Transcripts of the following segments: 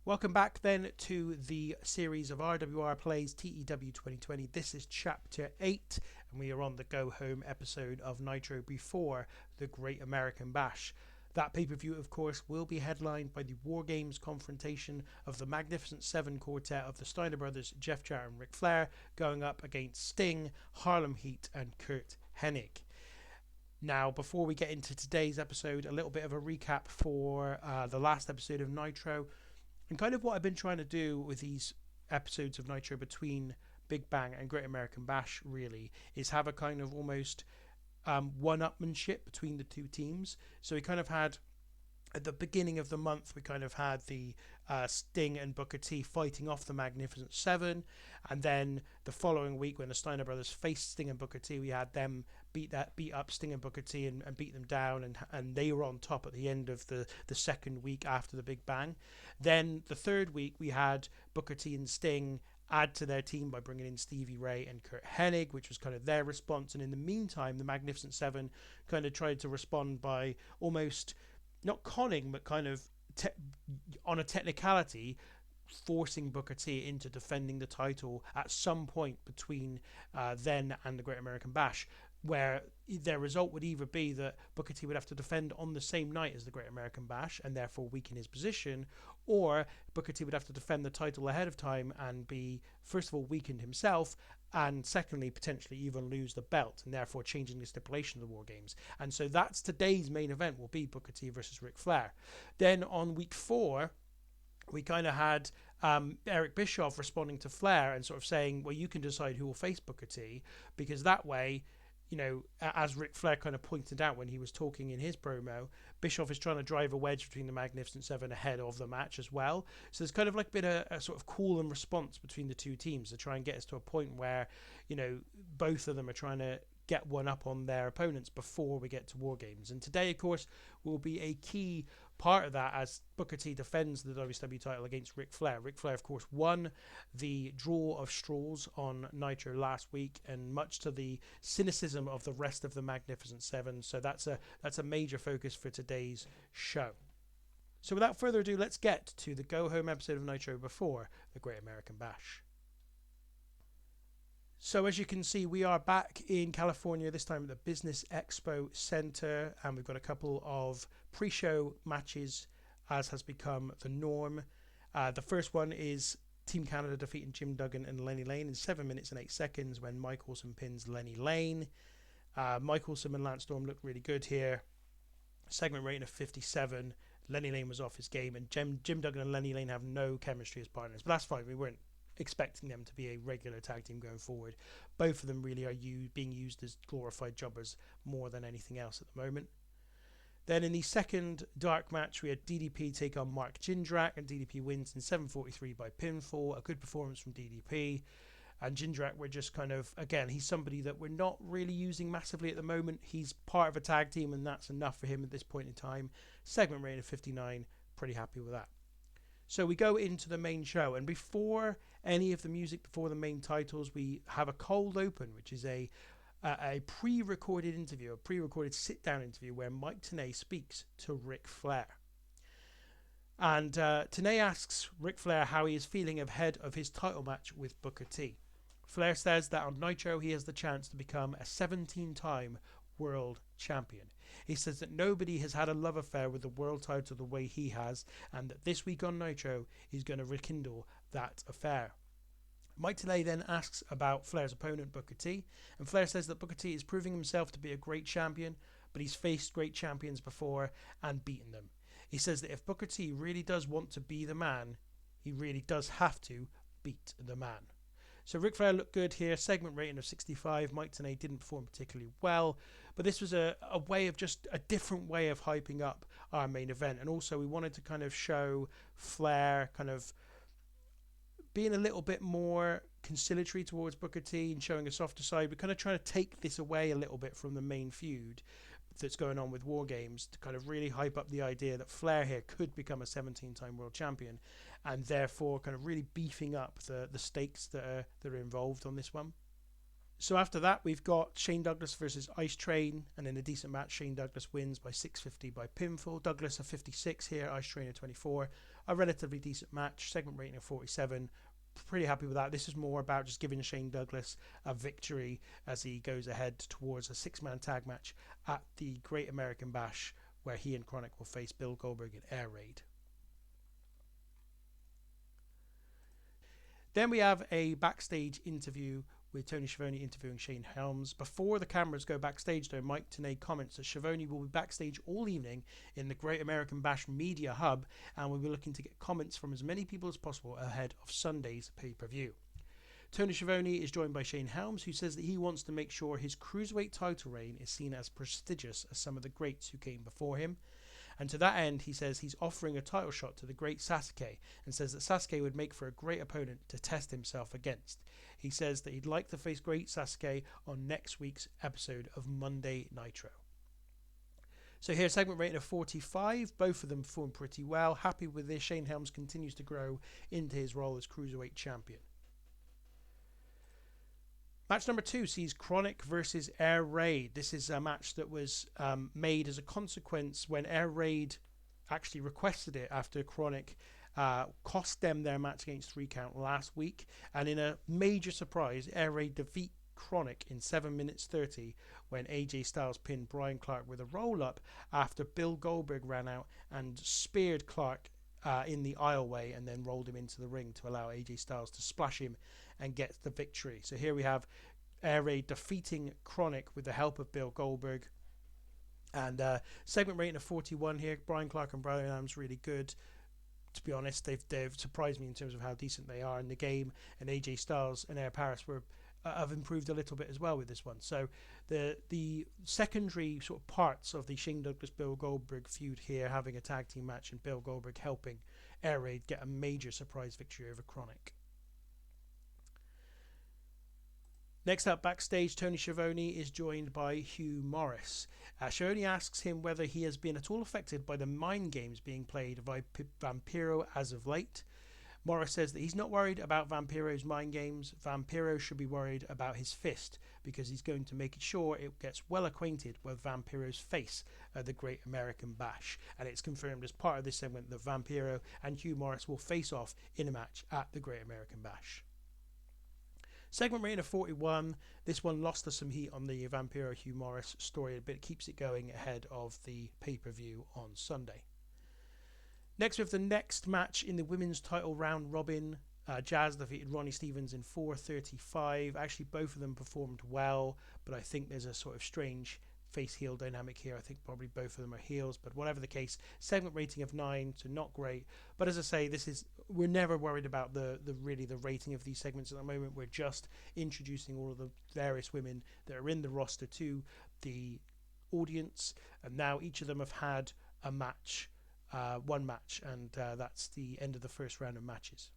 Welcome back then to the series of RWR Plays TEW 2020. This is Chapter 8 and we are on the Go Home episode of Nitro before the Great American Bash. That pay-per-view, of course, will be headlined by the War Games confrontation of the Magnificent Seven quartet of the Steiner Brothers, Jeff Jarrett and Ric Flair, going up against Sting, Harlem Heat and Curt Hennig. Now, before we get into today's episode, a little bit of a recap for the last episode of Nitro. And kind of what I've been trying to do with these episodes of Nitro between Big Bang and Great American Bash really is have a kind of almost one-upmanship between the two teams. So we kind of had, at the beginning of the month, we kind of had the Sting and Booker T fighting off the Magnificent Seven. And then the following week when the Steiner Brothers faced Sting and Booker T, we had them beat up Sting and Booker T and beat them down, and they were on top at the end of the second week after the Big Bang. Then the third week we had Booker T and Sting add to their team by bringing in Stevie Ray and Curt Hennig, which was kind of their response. And in the meantime, the Magnificent Seven kind of tried to respond by almost not conning, but kind of on a technicality, forcing Booker T into defending the title at some point between then and the Great American Bash, where their result would either be that Booker T would have to defend on the same night as the Great American Bash and therefore weaken his position, or Booker T would have to defend the title ahead of time and be, first of all, weakened himself, and secondly, potentially even lose the belt, and therefore changing the stipulation of the War Games. And so that's today's main event, will be Booker T versus Ric Flair. Then on week 4, we kind of had Eric Bischoff responding to Flair and sort of saying, well, you can decide who will face Booker T, because that way, you know, as Ric Flair kind of pointed out when he was talking in his promo, Bischoff is trying to drive a wedge between the Magnificent Seven ahead of the match as well. So there's kind of like been a sort of call and response between the two teams to try and get us to a point where, you know, both of them are trying to get one up on their opponents before we get to War Games. And today, of course, will be a key part of that as Booker T defends the WCW title against Ric Flair. Ric Flair, of course, won the draw of straws on Nitro last week, and much to the cynicism of the rest of the Magnificent Seven. So that's a major focus for today's show. So without further ado, let's get to the Go Home episode of Nitro before the Great American Bash. So as you can see, we are back in California, this time at the Business Expo Center, and we've got a couple of pre-show matches, as has become the norm. The first one is Team Canada defeating Jim Duggan and Lenny Lane in 7 minutes and 8 seconds when Mike Awesome pins Lenny Lane. Mike Awesome and Lance Storm looked really good here. Segment rating of 57. Lenny Lane was off his game, and Jim Duggan and Lenny Lane have no chemistry as partners, but that's fine. We weren't expecting them to be a regular tag team going forward. Both of them really are being used as glorified jobbers more than anything else at the moment. Then in the second dark match, we had DDP take on Mark Jindrak, and DDP wins in 7:43 by pinfall. A good performance from DDP. And Jindrak, we're just kind of, again, he's somebody that we're not really using massively at the moment. He's part of a tag team, and that's enough for him at this point in time. Segment rating of 59, pretty happy with that. So we go into the main show, and before any of the music, before the main titles, we have a cold open, which is a pre-recorded interview, a pre-recorded sit-down interview where Mike Tenay speaks to Ric Flair. And Tenay asks Ric Flair how he is feeling ahead of his title match with Booker T. Flair says that on Nitro he has the chance to become a 17-time world champion. He says that nobody has had a love affair with the world title the way he has, and that this week on Nitro he's going to rekindle that affair. Mike Tenay then asks about Flair's opponent Booker T, and Flair says that Booker T is proving himself to be a great champion, but he's faced great champions before and beaten them. He says that if Booker T really does want to be the man, he really does have to beat the man. So Ric Flair looked good here, segment rating of 65. Mike Tenay didn't perform particularly well, but this was a way of just a different way of hyping up our main event. And also we wanted to kind of show Flair kind of being a little bit more conciliatory towards Booker T and showing a softer side. We're kind of trying to take this away a little bit from the main feud that's going on with War Games to kind of really hype up the idea that Flair here could become a 17-time world champion, and therefore kind of really beefing up the stakes that are involved on this one. So after that, we've got Shane Douglas versus Ice Train, and in a decent match, Shane Douglas wins by 650 by pinfall. Douglas a 56 here, Ice Train a 24. A relatively decent match, segment rating of 47. Pretty happy with that. This is more about just giving Shane Douglas a victory as he goes ahead towards a 6-man tag match at the Great American Bash, where he and Chronic will face Bill Goldberg in Air Raid. Then we have a backstage interview with Tony Schiavone interviewing Shane Helms. Before the cameras go backstage, though, Mike Tenay comments that Schiavone will be backstage all evening in the Great American Bash Media Hub, and we'll be looking to get comments from as many people as possible ahead of Sunday's pay-per-view. Tony Schiavone is joined by Shane Helms, who says that he wants to make sure his cruiserweight title reign is seen as prestigious as some of the greats who came before him. And to that end, he says he's offering a title shot to the great Sasuke, and says that Sasuke would make for a great opponent to test himself against. He says that he'd like to face great Sasuke on next week's episode of Monday Nitro. So here, segment rating of 45. Both of them perform pretty well. Happy with this. Shane Helms continues to grow into his role as Cruiserweight Champion. Match number 2 sees Chronic versus Air Raid. This is a match that was made as a consequence when Air Raid actually requested it after Chronic cost them their match against 3 Count last week. And in a major surprise, Air Raid defeat Chronic in 7 minutes 30 when AJ Styles pinned Brian Clark with a roll-up after Bill Goldberg ran out and speared Clark in the aisleway and then rolled him into the ring to allow AJ Styles to splash him and get the victory. So here we have Air Raid defeating Chronic with the help of Bill Goldberg. And segment rating of 41 here. Brian Clark and Brian Adams really good. To be honest, they've surprised me in terms of how decent they are in the game. And AJ Styles and Air Paris have improved a little bit as well with this one. So the secondary sort of parts of the Shane Douglas Bill Goldberg feud here, having a tag team match and Bill Goldberg helping Air Raid get a major surprise victory over Chronic. Next up, backstage, Tony Schiavone is joined by Hugh Morris. Schiavone asks him whether he has been at all affected by the mind games being played by Vampiro as of late. Morris says that he's not worried about Vampiro's mind games. Vampiro should be worried about his fist, because he's going to make sure it gets well acquainted with Vampiro's face at the Great American Bash. And it's confirmed as part of this segment that Vampiro and Hugh Morris will face off in a match at the Great American Bash. Segment rating of 41. This one lost us some heat on the Vampiro Hugh Morris story, but it keeps it going ahead of the pay-per-view on Sunday. Next, we have the next match in the women's title round robin. Jazz defeated Ronnie Stevens in 4:35. Actually, both of them performed well, but I think there's a sort of strange face-heel dynamic here. I think probably both of them are heels, but whatever the case, segment rating of 9, so not great. But as I say, we're never worried about the rating of these segments at the moment. We're just introducing all of the various women that are in the roster to the audience, and now each of them have had a match, one match, and that's the end of the first round of matches.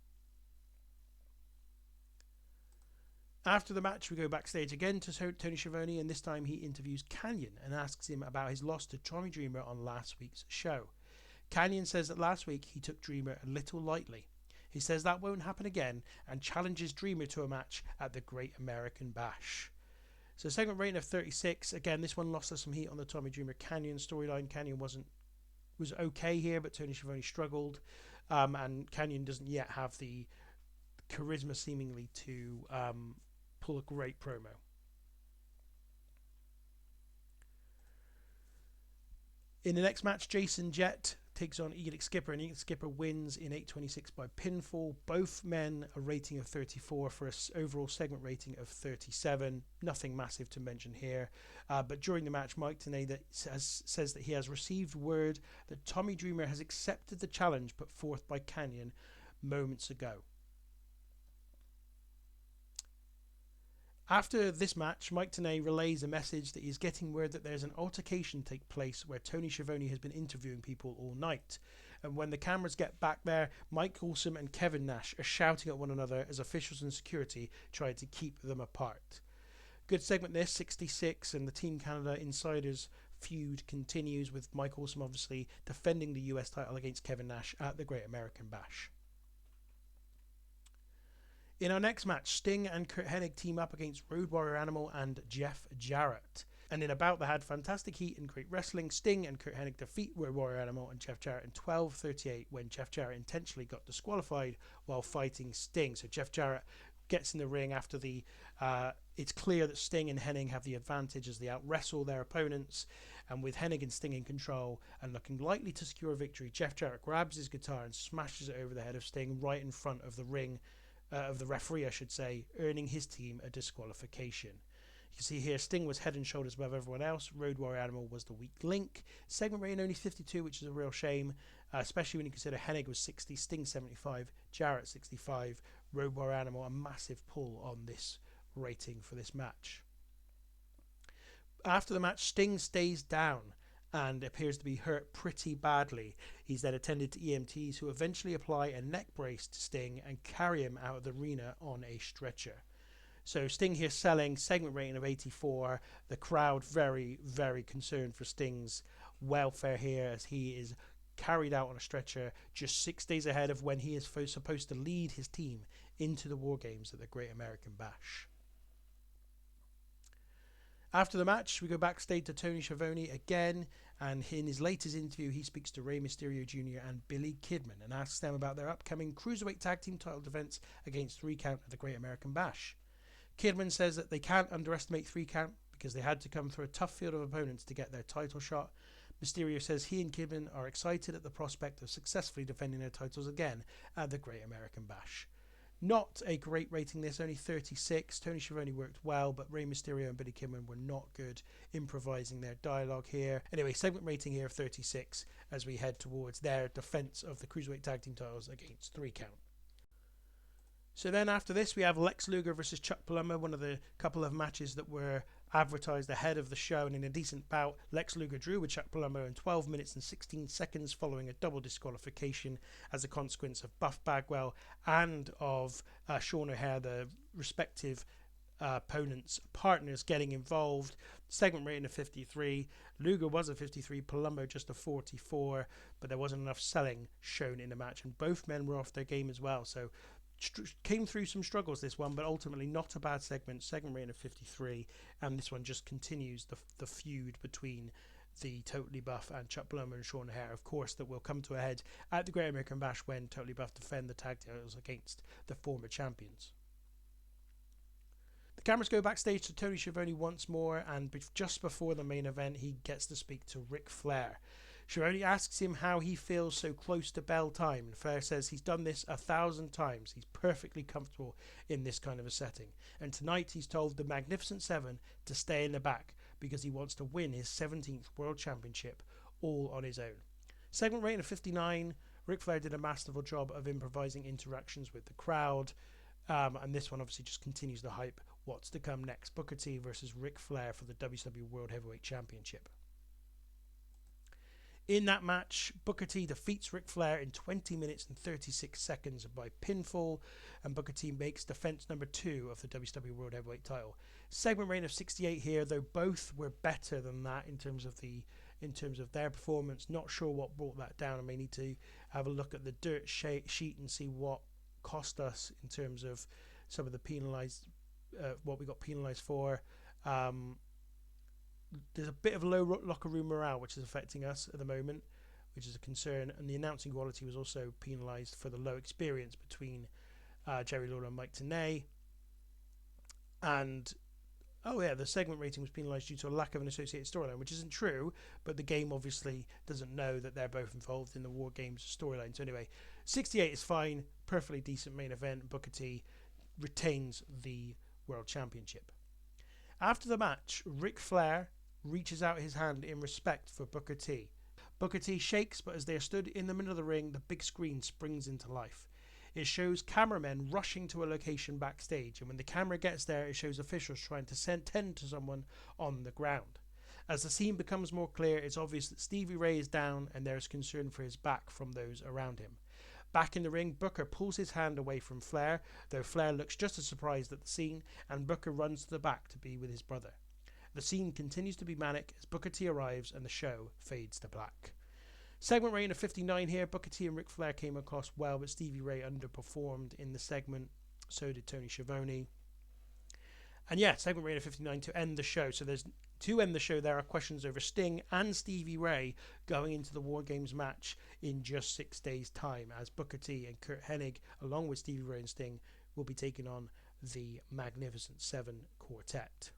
After the match, we go backstage again to Tony Schiavone, and this time he interviews Kanyon and asks him about his loss to Tommy Dreamer on last week's show. Kanyon says that last week he took Dreamer a little lightly. He says that won't happen again and challenges Dreamer to a match at the Great American Bash. So segment rating of 36. Again, this one lost us some heat on the Tommy Dreamer Kanyon storyline. Kanyon was okay here, but Tony Schiavone struggled, and Kanyon doesn't yet have the charisma seemingly to pull a great promo. In the next match, Jason Jett takes on Elix Skipper, and Elix Skipper wins in 8:26 by pinfall. Both men a rating of 34 for an overall segment rating of 37. Nothing massive to mention here. But during the match, Mike Tenay says that he has received word that Tommy Dreamer has accepted the challenge put forth by Kanyon moments ago. After this match, Mike Tenay relays a message that he's getting word that there's an altercation take place where Tony Schiavone has been interviewing people all night. And when the cameras get back there, Mike Awesome and Kevin Nash are shouting at one another as officials and security try to keep them apart. Good segment this, 66, and the Team Canada Insiders feud continues with Mike Awesome obviously defending the US title against Kevin Nash at the Great American Bash. In our next match, Sting and Kurt Hennig team up against Road Warrior Animal and Jeff Jarrett. And in a bout that had fantastic heat and great wrestling, Sting and Kurt Hennig defeat Road Warrior Animal and Jeff Jarrett in 12:38 when Jeff Jarrett intentionally got disqualified while fighting Sting. So Jeff Jarrett gets in the ring after the it's clear that Sting and Hennig have the advantage as they out-wrestle their opponents, and with Hennig and Sting in control and looking likely to secure a victory, Jeff Jarrett grabs his guitar and smashes it over the head of Sting right in front of the ring, of the referee I should say, earning his team a disqualification. You can see here Sting was head and shoulders above everyone else. Road Warrior Animal was the weak link. Segment rating only 52, which is a real shame, especially when you consider Hennig was 60, Sting 75, Jarrett 65, Road Warrior Animal a massive pull on this rating for this match. After the match, Sting stays down and appears to be hurt pretty badly. He's then attended to EMTs who eventually apply a neck brace to Sting and carry him out of the arena on a stretcher. So Sting here selling, segment rating of 84. The crowd very, very concerned for Sting's welfare here as he is carried out on a stretcher just 6 days ahead of when he is supposed to lead his team into the War Games at the Great American Bash. After the match, we go backstage to Tony Schiavone again, and in his latest interview, he speaks to Rey Mysterio Jr. and Billy Kidman and asks them about their upcoming Cruiserweight Tag Team title defense against 3 Count at the Great American Bash. Kidman says that they can't underestimate 3 Count because they had to come through a tough field of opponents to get their title shot. Mysterio says he and Kidman are excited at the prospect of successfully defending their titles again at the Great American Bash. Not a great rating this, only 36. Tony Schiavone worked well, but Rey Mysterio and Billy Kidman were not good improvising their dialogue here. Anyway, segment rating here of 36 as we head towards their defense of the Cruiserweight Tag Team titles against 3 Count. So then after this, we have Lex Luger versus Chuck Palumbo, one of the couple of matches that were advertised ahead of the show, and in a decent bout, Lex Luger drew with Chuck Palumbo in 12 minutes and 16 seconds following a double disqualification as a consequence of Buff Bagwell and of Sean O'Haire, the respective opponents' partners, getting involved. Segment rating of 53. Luger was a 53, Palumbo just a 44, but there wasn't enough selling shown in the match, and both men were off their game as well, so came through some struggles this one, but ultimately not a bad segment rating of 53, and this one just continues the feud between the Totally Buff and Chuck Palumbo and Sean O'Haire, of course, that will come to a head at the Great American Bash when Totally Buff defend the tag titles against the former champions. The cameras go backstage to Tony Schiavone once more, and just before the main event he gets to speak to Ric Flair. Schiavone asks him how he feels so close to bell time, and Flair says he's done this 1,000 times. He's perfectly comfortable in this kind of a setting. And tonight he's told the Magnificent Seven to stay in the back because he wants to win his 17th World Championship all on his own. Segment rating of 59. Ric Flair did a masterful job of improvising interactions with the crowd. And this one obviously just continues the hype. What's to come next? Booker T versus Ric Flair for the WCW World Heavyweight Championship. In that match, Booker T defeats Ric Flair in 20 minutes and 36 seconds by pinfall, and Booker T makes defense number 2 of the WCW World Heavyweight Title. Segment rating of 68 here, though both were better than that in terms of their performance. Not sure what brought that down. I may need to have a look at the dirt sheet and see what cost us in terms of some of the penalised, what we got penalised for. There's a bit of low locker room morale which is affecting us at the moment, which is a concern, and the announcing quality was also penalised for the low experience between Jerry Lawler and Mike Tenay. And the segment rating was penalised due to a lack of an associated storyline, which isn't true, but the game obviously doesn't know that they're both involved in the War Games storyline. So anyway, 68 is fine, perfectly decent main event. Booker T retains the World Championship. After the match, Ric Flair reaches out his hand in respect for Booker T. Booker T shakes, but as they are stood in the middle of the ring, the big screen springs into life. It shows cameramen rushing to a location backstage, and when the camera gets there, it shows officials trying to tend to someone on the ground. As the scene becomes more clear, it's obvious that Stevie Ray is down, and there is concern for his back from those around him. Back in the ring, Booker pulls his hand away from Flair, though Flair looks just as surprised at the scene, and Booker runs to the back to be with his brother. The scene continues to be manic as Booker T arrives and the show fades to black. Segment rating of 59 here. Booker T and Ric Flair came across well, but Stevie Ray underperformed in the segment. So did Tony Schiavone. And yeah, segment Arena 59 to end the show. So there's to end the show, there are questions over Sting and Stevie Ray going into the War Games match in just 6 days' time, as Booker T and Kurt Hennig, along with Stevie Ray and Sting, will be taking on the Magnificent Seven Quartet.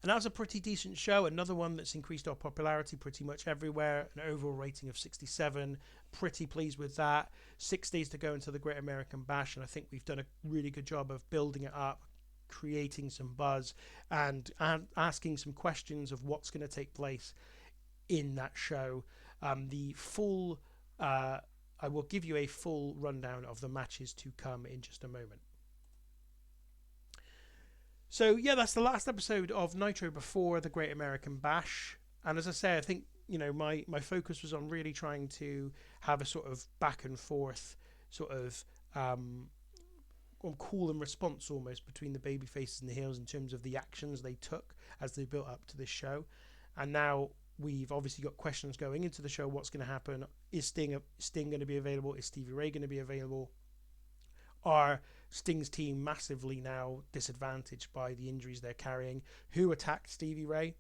And that was a pretty decent show. Another one that's increased our popularity pretty much everywhere. An overall rating of 67. Pretty pleased with that. 6 days to go until the Great American Bash, and I think we've done a really good job of building it up, creating some buzz, and asking some questions of what's going to take place in that show. I will give you a full rundown of the matches to come in just a moment. So yeah, that's the last episode of Nitro before the Great American Bash. And as I say, I think, you know, my focus was on really trying to have a sort of back and forth sort of call and response almost between the baby faces and the heels in terms of the actions they took as they built up to this show. And now we've obviously got questions going into the show. What's going to happen? Is Sting going to be available? Is Stevie Ray going to be available? Are Sting's team massively now disadvantaged by the injuries they're carrying? Who attacked Stevie Ray?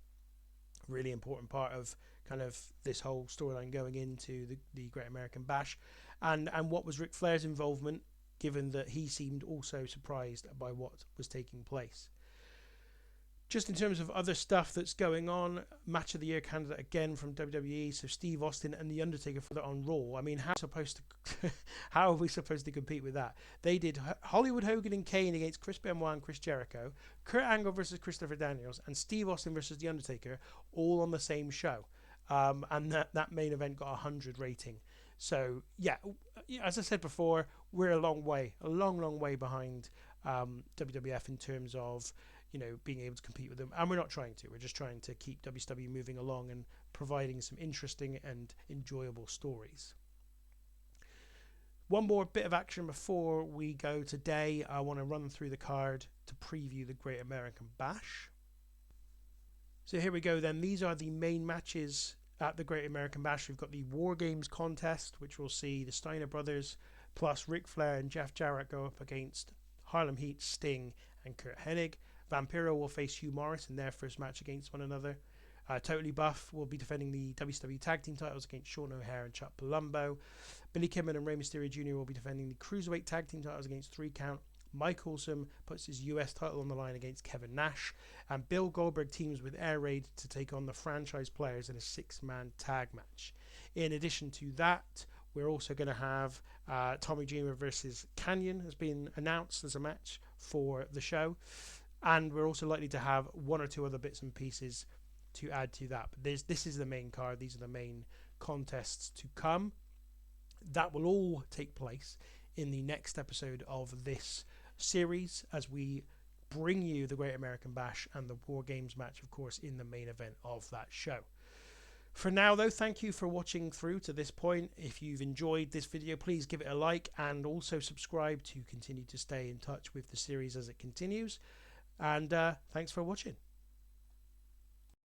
Really important part of kind of this whole storyline going into the Great American Bash. And what was Ric Flair's involvement, given that he seemed also surprised by what was taking place. Just in terms of other stuff that's going on, Match of the Year candidate again from WWE, so Steve Austin and The Undertaker for that on Raw. I mean, how are we supposed to compete with that? They did Hollywood Hogan and Kane against Chris Benoit and Chris Jericho, Kurt Angle versus Christopher Daniels, and Steve Austin versus The Undertaker, all on the same show. And that main event got 100 rating. So yeah, as I said before, we're a long way behind WWF in terms of, you know, being able to compete with them, and we're not trying to. We're just trying to keep WCW moving along and providing some interesting and enjoyable stories. One more bit of action before we go today. I want to run through the card to preview the Great American Bash. So here we go then. These are the main matches at the Great American Bash. We've got the War Games contest, which will see the Steiner brothers plus Ric Flair and Jeff Jarrett go up against Harlem Heat, Sting and Kurt Hennig. Vampiro will face Hugh Morris in their first match against one another. Totally Buff will be defending the WCW Tag Team titles against Sean O'Haire and Chuck Palumbo. Billy Kidman and Rey Mysterio Jr. will be defending the Cruiserweight Tag Team titles against 3 Count. Mike Awesome puts his US title on the line against Kevin Nash. And Bill Goldberg teams with Air Raid to take on the franchise players in a 6-man tag match. In addition to that, we're also going to have Tommy Dreamer versus Canyon has been announced as a match for the show. And we're also likely to have 1 or 2 other bits and pieces to add to that. But this is the main card. These are the main contests to come. That will all take place in the next episode of this series as we bring you the Great American Bash and the War Games match, of course, in the main event of that show. For now, though, thank you for watching through to this point. If you've enjoyed this video, please give it a like and also subscribe to continue to stay in touch with the series as it continues. And thanks for watching.